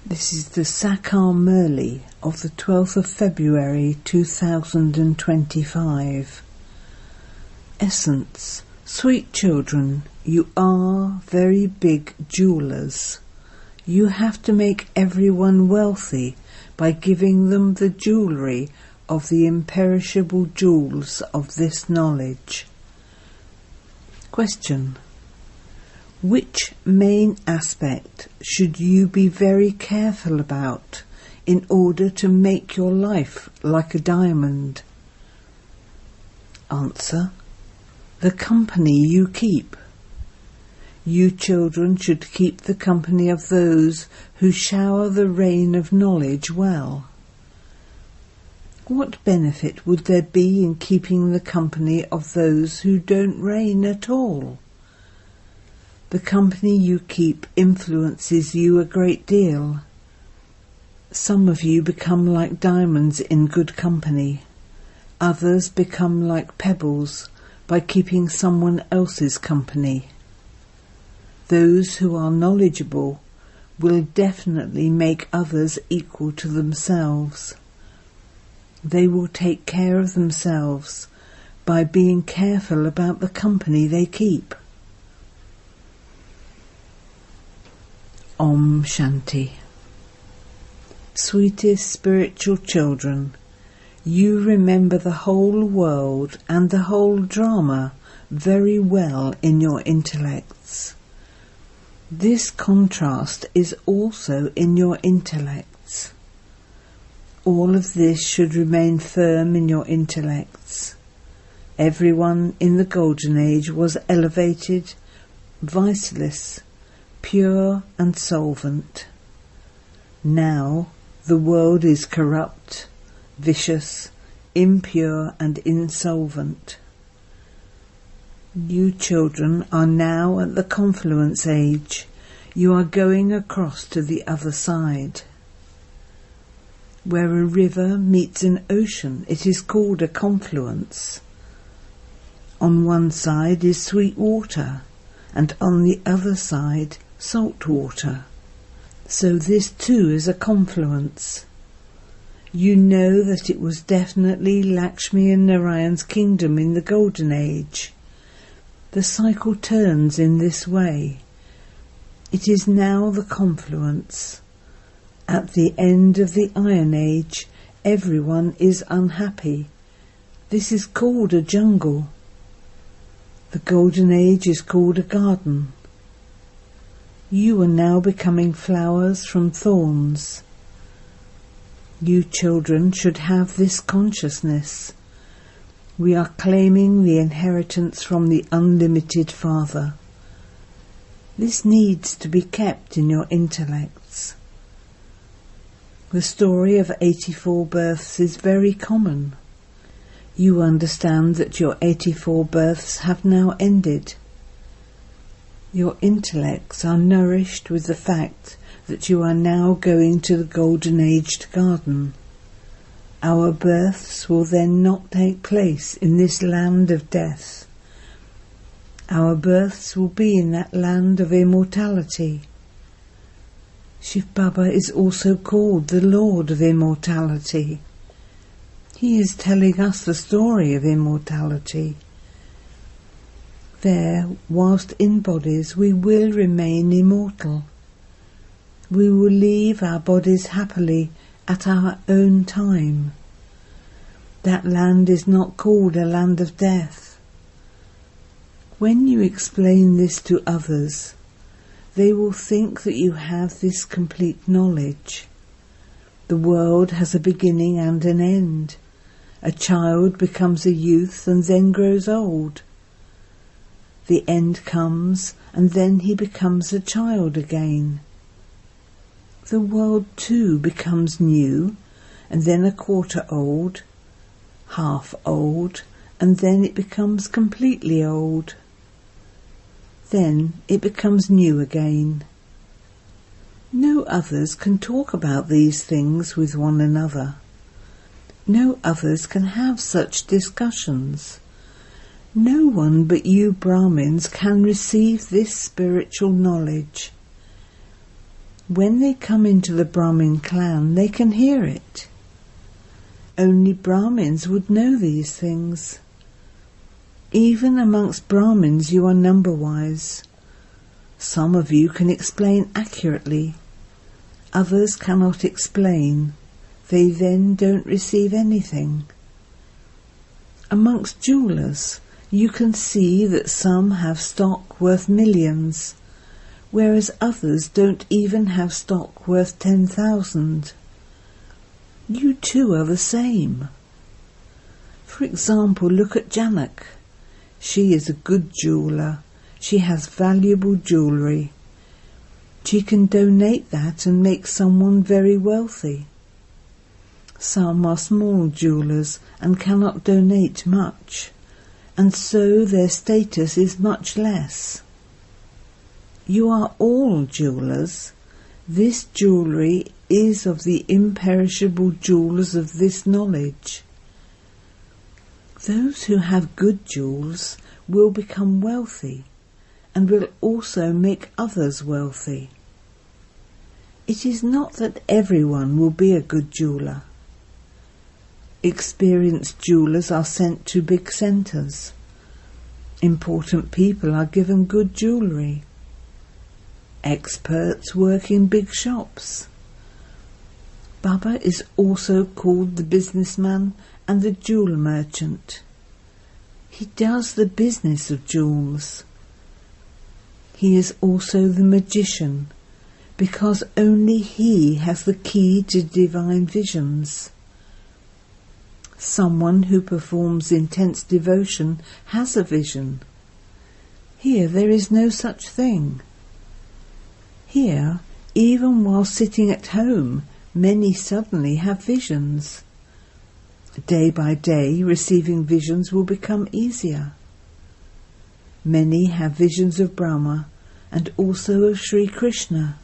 This is the Sakar Murli of the 12th of February 2025. Essence. Sweet children, you are very big jewelers. You have to make everyone wealthy by giving them the jewellery of the imperishable jewels of this knowledge. Question. Which main aspect should you be very careful about in order to make your life like a diamond? Answer. The company you keep. You children should keep the company of those who shower the rain of knowledge well. What benefit would there be in keeping the company of those who don't rain at all? The company you keep influences you a great deal. Some of you become like diamonds in good company. Others become like pebbles by keeping someone else's company. Those who are knowledgeable will definitely make others equal to themselves. They will take care of themselves by being careful about the company they keep. Om Shanti. Sweetest spiritual children, you remember the whole world and the whole drama very well in your intellects. This contrast is also in your intellects. All of this should remain firm in your intellects. Everyone in the Golden Age was elevated, viceless, pure and solvent. Now the world is corrupt, vicious, impure and insolvent. You children are now at the confluence age. You are going across to the other side. Where a river meets an ocean, it is called a confluence. On one side is sweet water, and on the other side salt water. So this too is a confluence. You know that it was definitely Lakshmi and Narayan's kingdom in the Golden Age. The cycle turns in this way. It is now the confluence. At the end of the Iron Age, everyone is unhappy. This is called a jungle. The Golden Age is called a garden. You are now becoming flowers from thorns. You children should have this consciousness. We are claiming the inheritance from the unlimited Father. This needs to be kept in your intellects. The story of 84 births is very common. You understand that your 84 births have now ended. Your intellects are nourished with the fact that you are now going to the golden-aged garden. Our births will then not take place in this land of death. Our births will be in that land of immortality. Shiv Baba is also called the Lord of Immortality. He is telling us the story of immortality. There, whilst in bodies, we will remain immortal. We will leave our bodies happily at our own time. That land is not called a land of death. When you explain this to others, they will think that you have this complete knowledge. The world has a beginning and an end. A child becomes a youth and then grows old. The end comes and then he becomes a child again. The world too becomes new and then a quarter old, half old, and then it becomes completely old. Then it becomes new again. No others can talk about these things with one another. No others can have such discussions. No one but you Brahmins can receive this spiritual knowledge. When they come into the Brahmin clan, they can hear it. Only Brahmins would know these things. Even amongst Brahmins you are number-wise. Some of you can explain accurately. Others cannot explain. They then don't receive anything. Amongst jewellers, you can see that some have stock worth millions, whereas others don't even have stock worth 10,000. You too are the same. For example, look at Janak. She is a good jeweller. She has valuable jewellery. She can donate that and make someone very wealthy. Some are small jewellers and cannot donate much, and so their status is much less. You are all jewellers. This jewellery is of the imperishable jewels of this knowledge. Those who have good jewels will become wealthy and will also make others wealthy. It is not that everyone will be a good jeweller. Experienced jewellers are sent to big centres. Important people are given good jewellery. Experts work in big shops. Baba is also called the businessman and the jewel merchant. He does the business of jewels. He is also the magician, because only he has the key to divine visions. Someone who performs intense devotion has a vision. Here there is no such thing. Here, even while sitting at home, many suddenly have visions. Day by day, receiving visions will become easier. Many have visions of Brahma and also of Sri Krishna.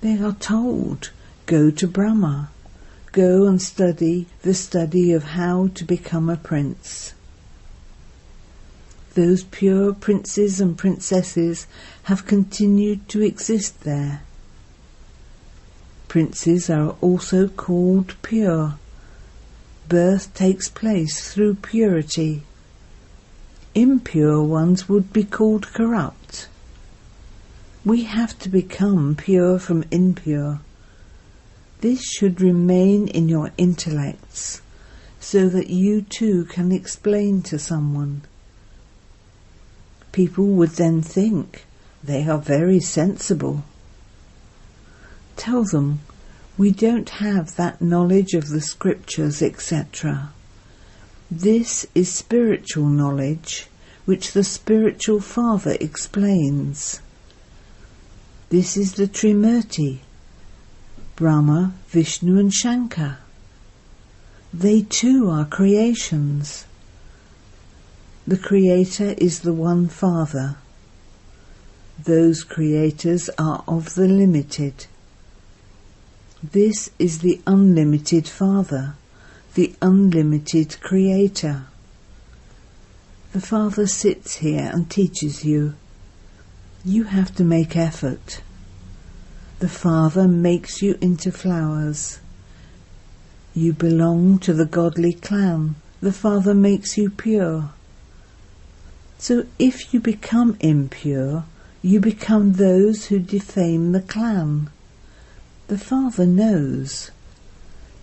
They are told, go to Brahma, go and study the study of how to become a prince. Those pure princes and princesses have continued to exist there. Princes are also called pure. Birth takes place through purity. Impure ones would be called corrupt. We have to become pure from impure. This should remain in your intellects, so that you too can explain to someone. People would then think they are very sensible. Tell them, we don't have that knowledge of the scriptures, etc. This is spiritual knowledge, which the spiritual father explains. This is the Trimurti, Brahma, Vishnu and Shankar. They too are creations. The Creator is the one Father. Those creators are of the limited. This is the unlimited Father, the unlimited Creator. The Father sits here and teaches you. You have to make effort. The Father makes you into flowers. You belong to the godly clan. The Father makes you pure. So if you become impure, you become those who defame the clan. The Father knows.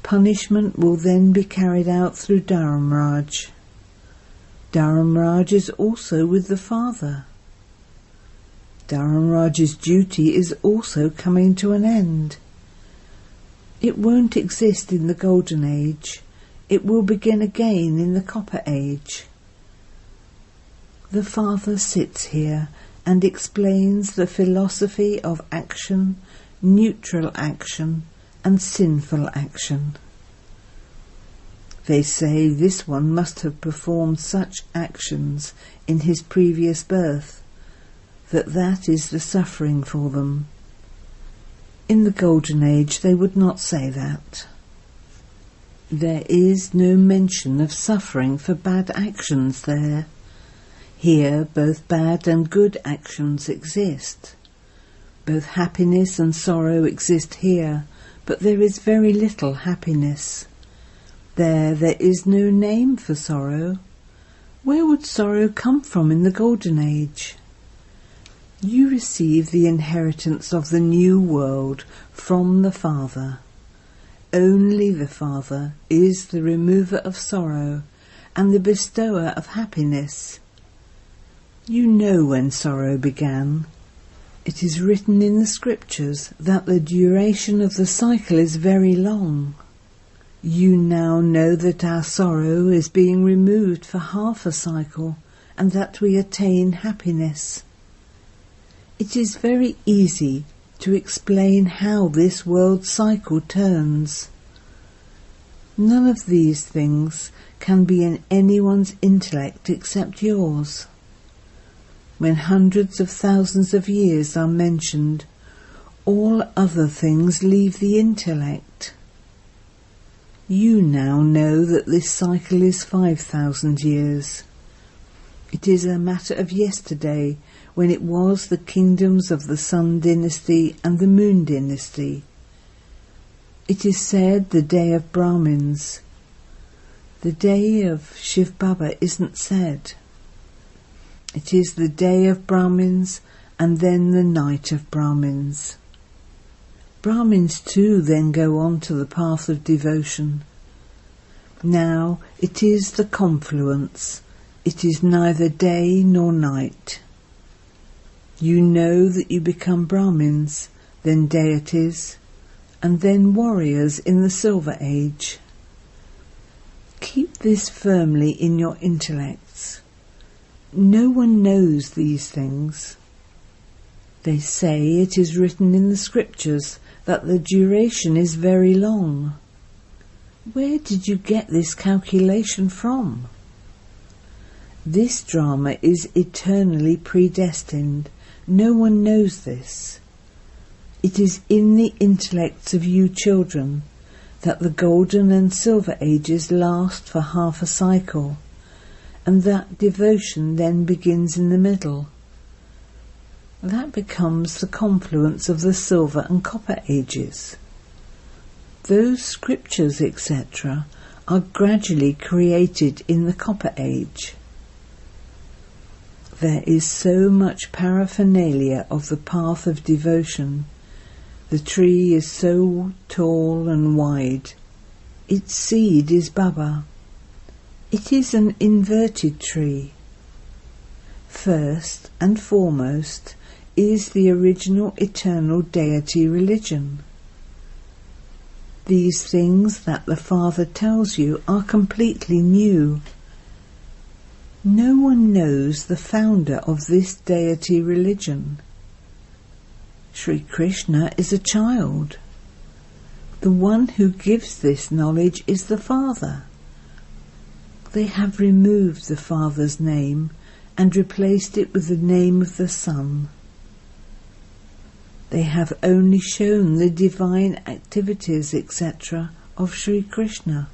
Punishment will then be carried out through Dharamraj. Dharamraj is also with the Father. Dharamraj's duty is also coming to an end. It won't exist in the Golden Age. It will begin again in the Copper Age. The Father sits here and explains the philosophy of action, neutral action, and sinful action. They say this one must have performed such actions in his previous birth, that is the suffering for them. In the Golden Age they would not say that. There is no mention of suffering for bad actions there. Here both bad and good actions exist. Both happiness and sorrow exist here, but there is very little happiness. There is no name for sorrow. Where would sorrow come from in the Golden Age? You receive the inheritance of the new world from the Father. Only the Father is the remover of sorrow and the bestower of happiness. You know when sorrow began. It is written in the scriptures that the duration of the cycle is very long. You now know that our sorrow is being removed for half a cycle and that we attain happiness. It is very easy to explain how this world cycle turns. None of these things can be in anyone's intellect except yours. When hundreds of thousands of years are mentioned, all other things leave the intellect. You now know that this cycle is 5,000 years. It is a matter of yesterday, when it was the kingdoms of the Sun dynasty and the Moon dynasty. It is said the day of Brahmins. The day of Shiv Baba isn't said. It is the day of Brahmins and then the night of Brahmins. Brahmins too then go on to the path of devotion. Now it is the confluence. It is neither day nor night. You know that you become Brahmins, then deities, and then warriors in the Silver Age. Keep this firmly in your intellects. No one knows these things. They say it is written in the scriptures that the duration is very long. Where did you get this calculation from? This drama is eternally predestined. No one knows this. It is in the intellects of you children that the Golden and Silver Ages last for half a cycle, and that devotion then begins in the middle. That becomes the confluence of the Silver and Copper Ages. Those scriptures, etc., are gradually created in the Copper Age. There is so much paraphernalia of the path of devotion. The tree is so tall and wide. Its seed is Baba. It is an inverted tree. First and foremost is the original eternal deity religion. These things that the Father tells you are completely new. No one knows the founder of this deity religion. Sri Krishna is a child. The one who gives this knowledge is the Father. They have removed the Father's name and replaced it with the name of the Son. They have only shown the divine activities, etc., of Sri Krishna.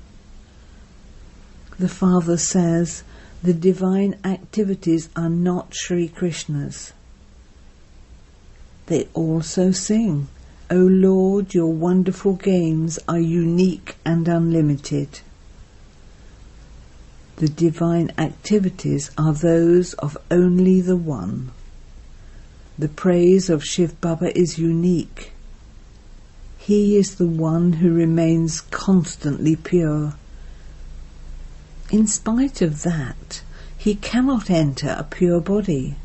The Father says the divine activities are not Sri Krishna's. They also sing, "O Lord, your wonderful games are unique and unlimited." The divine activities are those of only the One. The praise of Shiv Baba is unique. He is the one who remains constantly pure. In spite of that, he cannot enter a pure body.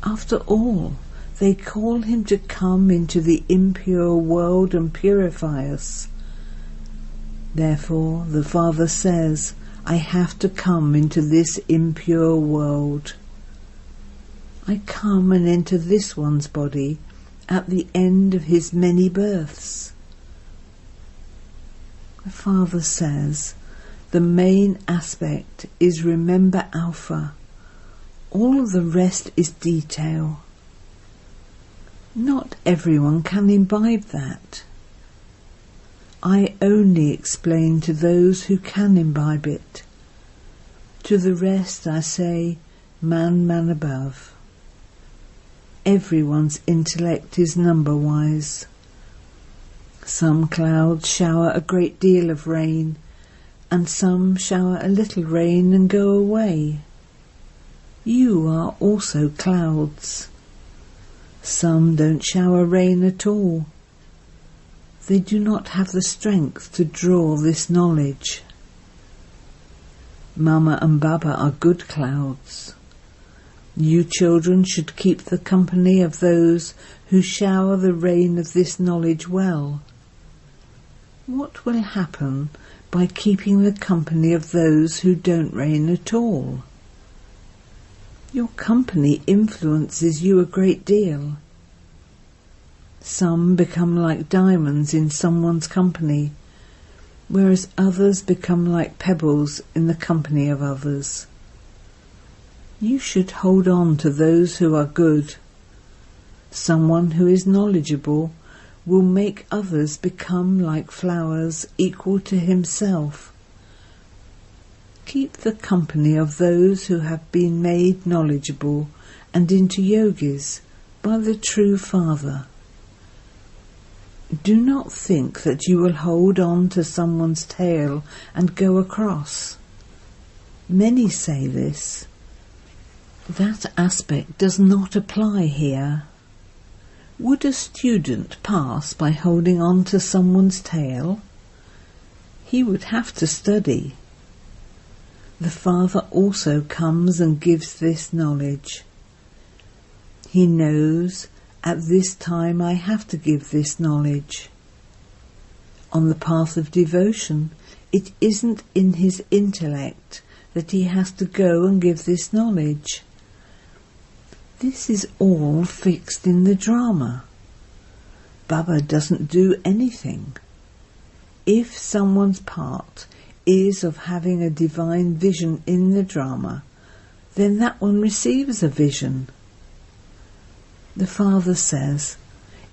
After all, they call him to come into the impure world and purify us. Therefore, the Father says, I have to come into this impure world. I come and enter this one's body at the end of his many births. The Father says, the main aspect is remember Alpha. All of the rest is detail. Not everyone can imbibe that. I only explain to those who can imbibe it. To the rest I say, man above. everyone's intellect is number-wise. Some clouds shower a great deal of rain, and some shower a little rain and go away. You are also clouds. Some don't shower rain at all. They do not have the strength to draw this knowledge. Mama and Baba are good clouds. You children should keep the company of those who shower the rain of this knowledge well. What will happen by keeping the company of those who don't rain at all? Your company influences you a great deal. Some become like diamonds in someone's company, whereas others become like pebbles in the company of others. You should hold on to those who are good. Someone who is knowledgeable will make others become like flowers equal to himself. Keep the company of those who have been made knowledgeable and into yogis by the true Father. Do not think that you will hold on to someone's tail and go across. Many say this. That aspect does not apply here. Would a student pass by holding on to someone's tail? He would have to study. The Father also comes and gives this knowledge. He knows, at this time I have to give this knowledge. On the path of devotion, it isn't in his intellect that he has to go and give this knowledge. This is all fixed in the drama. Baba doesn't do anything. If someone's part is of having a divine vision in the drama, then that one receives a vision. The Father says,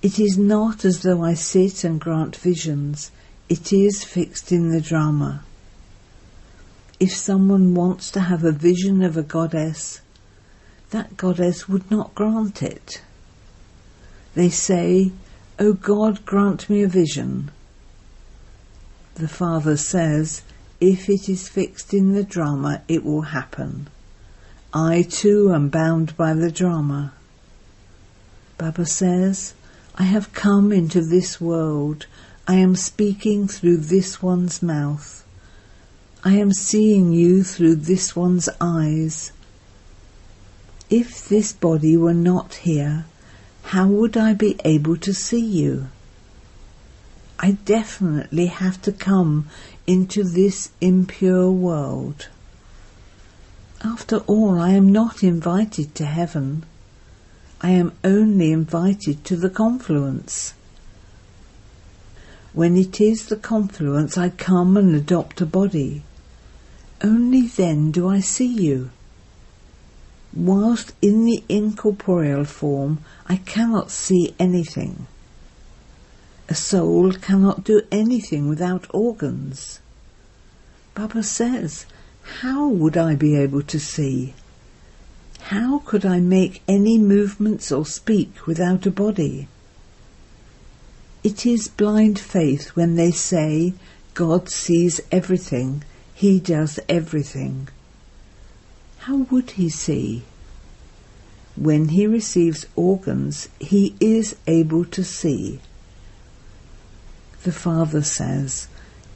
"It is not as though I sit and grant visions, it is fixed in the drama." If someone wants to have a vision of a goddess, that goddess would not grant it. They say, "O God, grant me a vision." The Father says, if it is fixed in the drama, it will happen. I too am bound by the drama. Baba says, I have come into this world. I am speaking through this one's mouth. I am seeing you through this one's eyes. If this body were not here, how would I be able to see you? I definitely have to come into this impure world. After all, I am not invited to heaven. I am only invited to the confluence. When it is the confluence, I come and adopt a body. Only then do I see you. Whilst in the incorporeal form, I cannot see anything. A soul cannot do anything without organs. Baba says, how would I be able to see? How could I make any movements or speak without a body? It is blind faith when they say, God sees everything, He does everything. How would He see? When He receives organs, He is able to see. The Father says,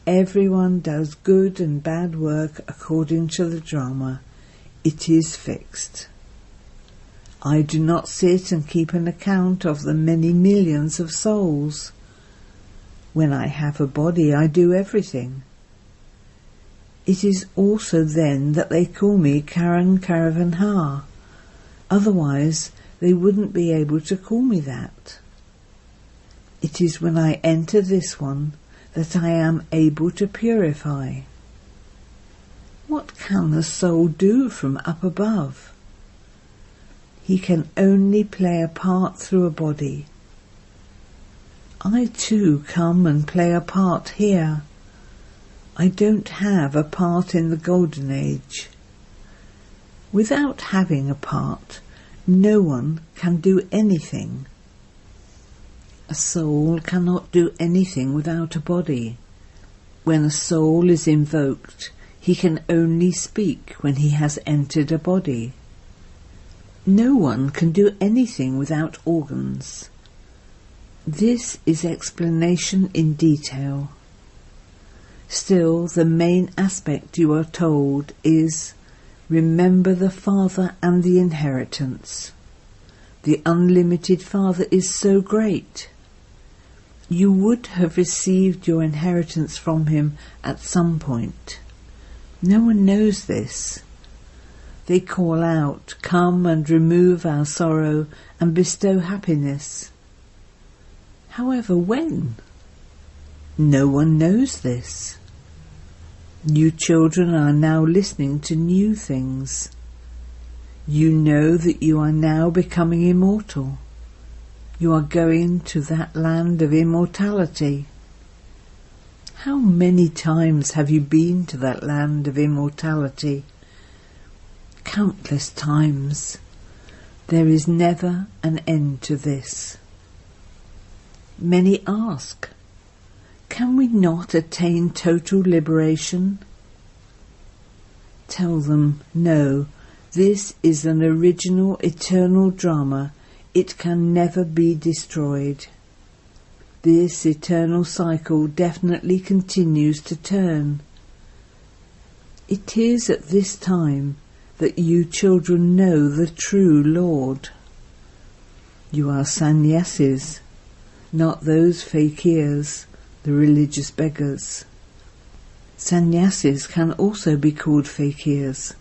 everyone does good and bad work according to the drama. It is fixed. I do not sit and keep an account of the many millions of souls. When I have a body, I do everything. It is also then that they call me Karan Karavanhar. Otherwise, they wouldn't be able to call me that. It is when I enter this one that I am able to purify. What can the soul do from up above? He can only play a part through a body. I too come and play a part here. I don't have a part in the Golden Age. Without having a part, No one can do anything. A soul cannot do anything without a body. When a soul is invoked, he can only speak when he has entered a body. No one can do anything without organs. This is explanation in detail. Still, the main aspect you are told is, remember the Father and the inheritance. The unlimited Father is so great. You would have received your inheritance from him at some point. No one knows this. They call out, "Come and remove our sorrow and bestow happiness." However, when? No one knows this. You children are now listening to new things. You know that you are now becoming immortal. You are going to that land of immortality. How many times have you been to that land of immortality? Countless times. There is never an end to this. Many ask, can we not attain total liberation? Tell them, no, this is an original eternal drama. It can never be destroyed. This eternal cycle definitely continues to turn. It is at this time that you children know the true Lord. You are sannyasis, not those fakirs, the religious beggars. Sannyasis can also be called fakirs.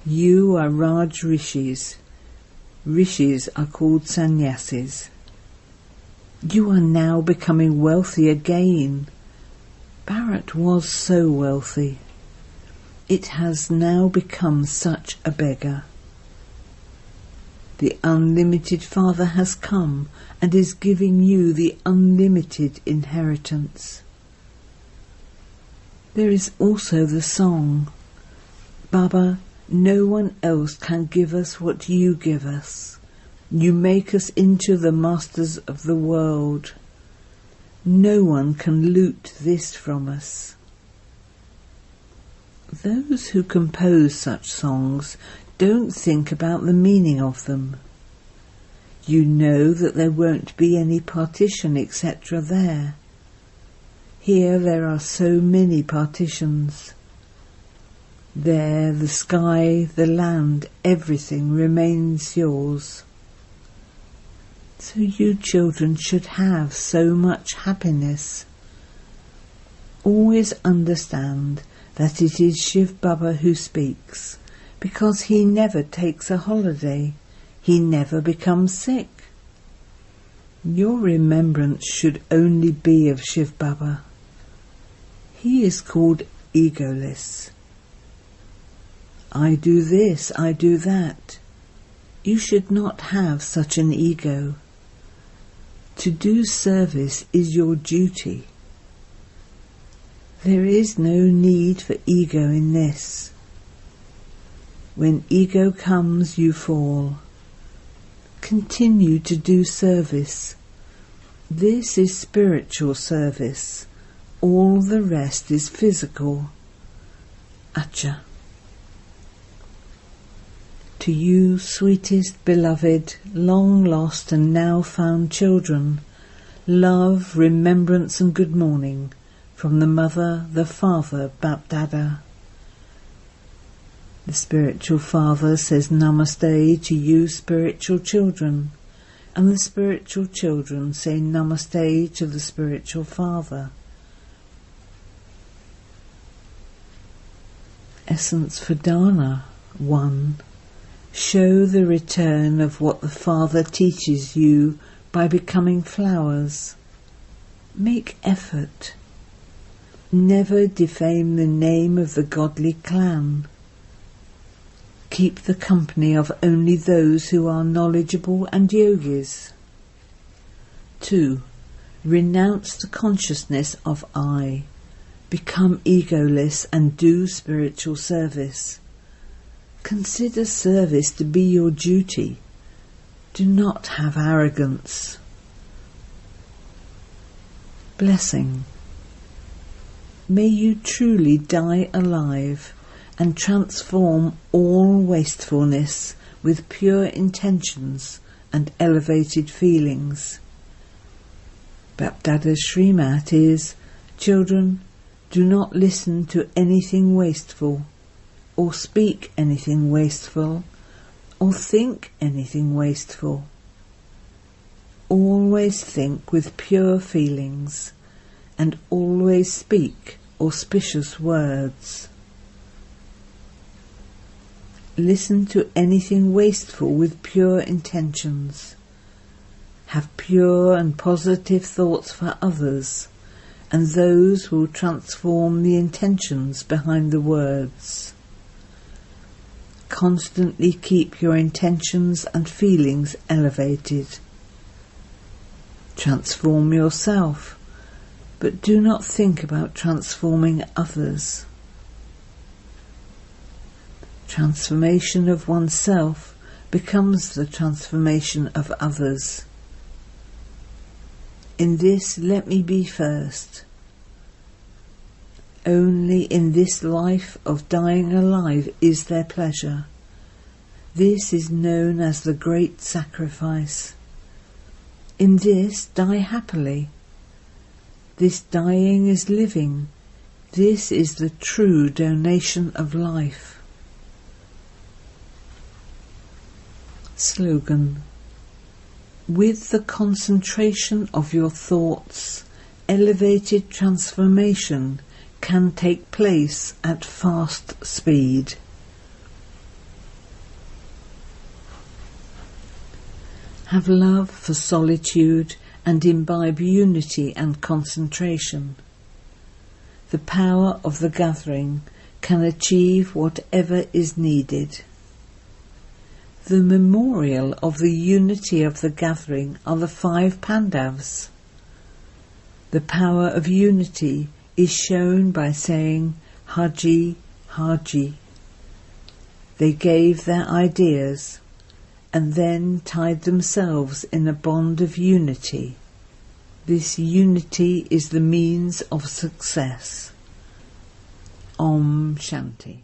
You are Raj Rishis. Rishis are called sannyasis. You are now becoming wealthy again. Bharat was so wealthy. It has now become such a beggar. The unlimited Father has come and is giving you the unlimited inheritance. There is also the song, Baba, no one else can give us what you give us. You make us into the masters of the world. No one can loot this from us. Those who compose such songs don't think about the meaning of them. You know that there won't be any partition, etc. there. Here there are so many partitions. There the sky, the land, everything remains yours. So you children should have so much happiness. Always understand that it is Shiv Baba who speaks, because he never takes a holiday, he never becomes sick. Your remembrance should only be of Shiv Baba. He is called Egoless. I do this, I do that. You should not have such an ego. To do service is your duty. There is no need for ego in this. When ego comes, you fall. Continue to do service. This is spiritual service. All the rest is physical. Acha. To you, sweetest, beloved, long lost and now found children, love, remembrance and good morning from the Mother, the Father, BapDada. The Spiritual Father says Namaste to you spiritual children, and the spiritual children say Namaste to the Spiritual Father. Essence for Dana 1. Show the return of what the Father teaches you by becoming flowers. Make effort. Never defame the name of the godly clan. Keep the company of only those who are knowledgeable and yogis. 2. Renounce the consciousness of I. Become egoless and do spiritual service. Consider service to be your duty. Do not have arrogance. Blessing. May you truly die alive and transform all wastefulness with pure intentions and elevated feelings. BapDada's Srimat is, children, do not listen to anything wasteful, or speak anything wasteful, or think anything wasteful. Always think with pure feelings, and always speak auspicious words. Listen to anything wasteful with pure intentions. Have pure and positive thoughts for others, and those will transform the intentions behind the words. Constantly keep your intentions and feelings elevated. Transform yourself, but do not think about transforming others. Transformation of oneself becomes the transformation of others. In this let me be first. Only in this life of dying alive is there pleasure. This is known as the great sacrifice. In this die happily. This dying is living. This is the true donation of life. Slogan. With the concentration of your thoughts, elevated transformation can take place at fast speed. Have love for solitude and imbibe unity and concentration. The power of the gathering can achieve whatever is needed. The memorial of the unity of the gathering are the 5 Pandavas. The power of unity is shown by saying Haji, Haji. They gave their ideas and then tied themselves in a bond of unity. This unity is the means of success. Om Shanti.